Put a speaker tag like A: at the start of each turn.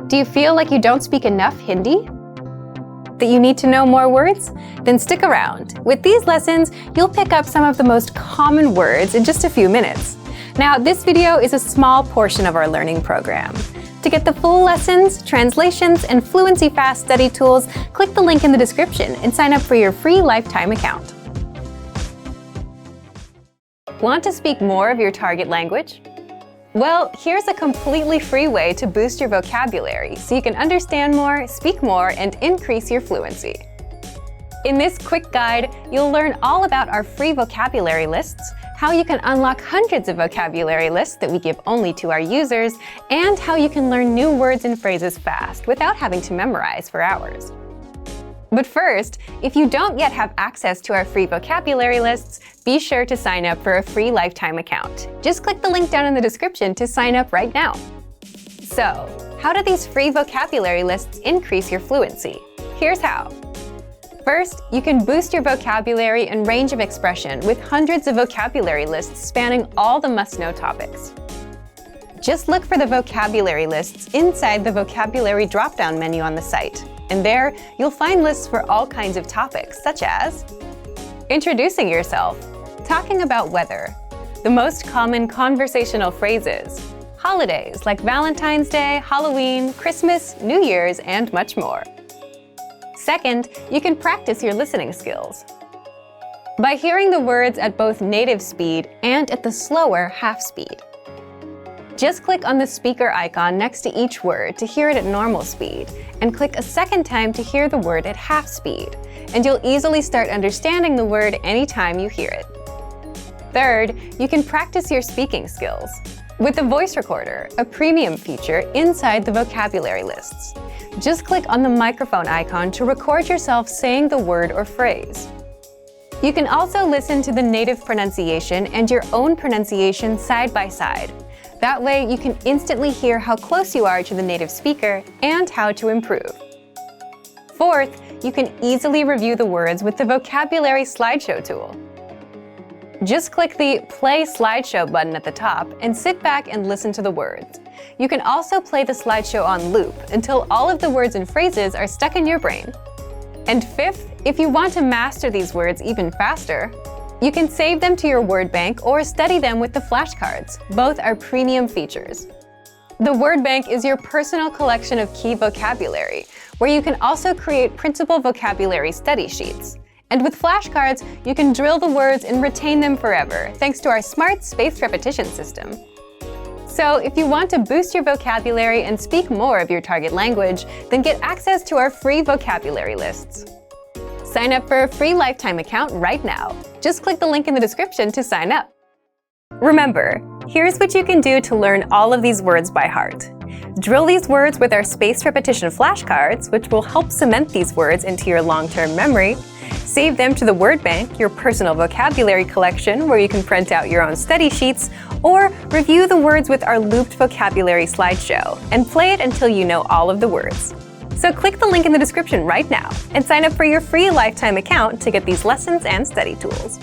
A: Do you feel like you don't speak enough Hindi? That you need to know more words? Then stick around. With these lessons, you'll pick up some of the most common words in just a few minutes. Now, this video is a small portion of our learning program. To get the full lessons, translations, and fluency fast study tools, click the link in the description and sign up for your free lifetime account. Want to speak more of your target language? Well, here's a completely free way to boost your vocabulary so you can understand more, speak more, and increase your fluency. In this quick guide, you'll learn all about our free vocabulary lists, how you can unlock hundreds of vocabulary lists that we give only to our users, and how you can learn new words and phrases fast without having to memorize for hours. But first, if you don't yet have access to our free vocabulary lists, be sure to sign up for a free lifetime account. Just click the link down in the description to sign up right now. So, how do these free vocabulary lists increase your fluency? Here's how. First, you can boost your vocabulary and range of expression with hundreds of vocabulary lists spanning all the must-know topics. Just look for the vocabulary lists inside the vocabulary drop-down menu on the site. And there, you'll find lists for all kinds of topics, such as introducing yourself, talking about weather, the most common conversational phrases, holidays like Valentine's Day, Halloween, Christmas, New Year's, and much more. Second, you can practice your listening skills. By hearing the words at both native speed and at the slower half speed. Just click on the speaker icon next to each word to hear it at normal speed, and click a second time to hear the word at half speed, and you'll easily start understanding the word anytime you hear it. Third, you can practice your speaking skills with the voice recorder, a premium feature inside the vocabulary lists. Just click on the microphone icon to record yourself saying the word or phrase. You can also listen to the native pronunciation and your own pronunciation side by side. That way, you can instantly hear how close you are to the native speaker and how to improve. Fourth, you can easily review the words with the Vocabulary Slideshow tool. Just click the Play Slideshow button at the top and sit back and listen to the words. You can also play the slideshow on loop until all of the words and phrases are stuck in your brain. And fifth, if you want to master these words even faster, you can save them to your word bank or study them with the flashcards. Both are premium features. The word bank is your personal collection of key vocabulary, where you can also create printable vocabulary study sheets. And with flashcards, you can drill the words and retain them forever, thanks to our smart spaced repetition system. So if you want to boost your vocabulary and speak more of your target language, then get access to our free vocabulary lists. Sign up for a free lifetime account right now. Just click the link in the description to sign up. Remember, here's what you can do to learn all of these words by heart. Drill these words with our spaced repetition flashcards, which will help cement these words into your long-term memory. Save them to the word bank, your personal vocabulary collection, where you can print out your own study sheets, or review the words with our looped vocabulary slideshow, and play it until you know all of the words. So click the link in the description right now and sign up for your free lifetime account to get these lessons and study tools.